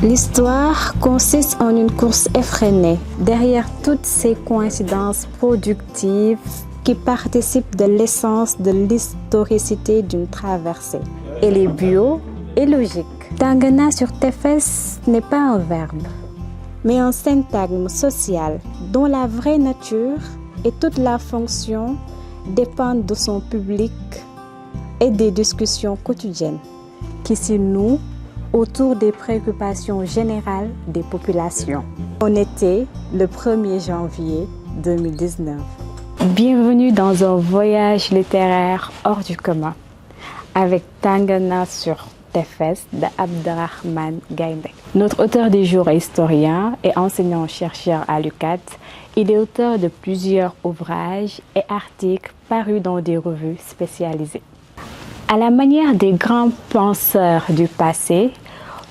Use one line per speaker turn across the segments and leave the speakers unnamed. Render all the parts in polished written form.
L'histoire consiste en une course effrénée derrière toutes ces coïncidences productives qui participent de l'essence de l'historicité d'une traversée. Elle est bio et logique. Tangana sur Tefes n'est pas un verbe, mais un syntagme social dont la vraie nature et toute la fonction dépendent de son public et des discussions quotidiennes qui s'y nouent autour des préoccupations générales des populations. On était le 1er janvier 2019. Bienvenue dans un voyage littéraire hors du commun avec Tangana sur Tefes de Abderrahmane Gaïndé. Notre auteur du jour est historien et enseignant-chercheur à l'UCAD. Il est auteur de plusieurs ouvrages et articles parus dans des revues spécialisées. À la manière des grands penseurs du passé,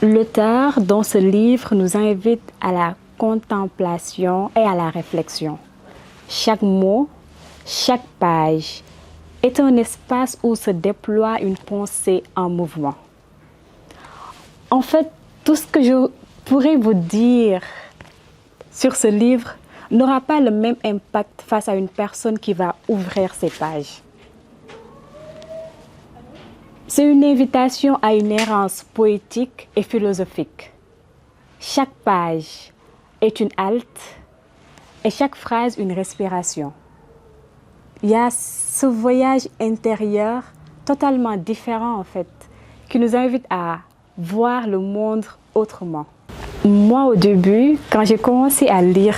l'auteur dans ce livre nous invite à la contemplation et à la réflexion. Chaque mot, chaque page est un espace où se déploie une pensée en mouvement. En fait, tout ce que je pourrais vous dire sur ce livre n'aura pas le même impact face à une personne qui va ouvrir ces pages. C'est une invitation à une errance poétique et philosophique. Chaque page est une halte et chaque phrase une respiration. Il y a ce voyage intérieur totalement différent en fait, qui nous invite à voir le monde autrement. Moi au début, quand j'ai commencé à lire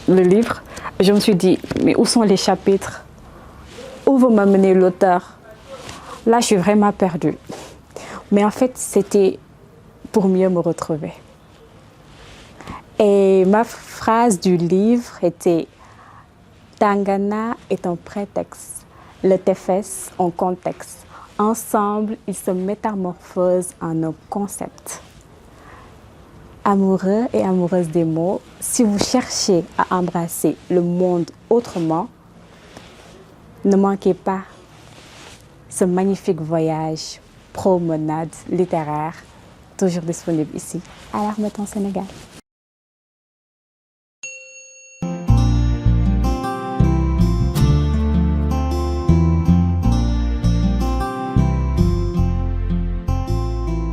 le livre, je me suis dit, mais où sont les chapitres? Où va m'amener l'auteur? Là, je suis vraiment perdue. Mais en fait, c'était pour mieux me retrouver. Et ma phrase du livre était « Tangana est un prétexte, le Tefes un contexte. Ensemble, ils se métamorphosent en un concept. » Amoureux et amoureuses des mots, si vous cherchez à embrasser le monde autrement, ne manquez pas ce magnifique voyage, promenade littéraire, toujours disponible ici, à l'Harmattan Sénégal.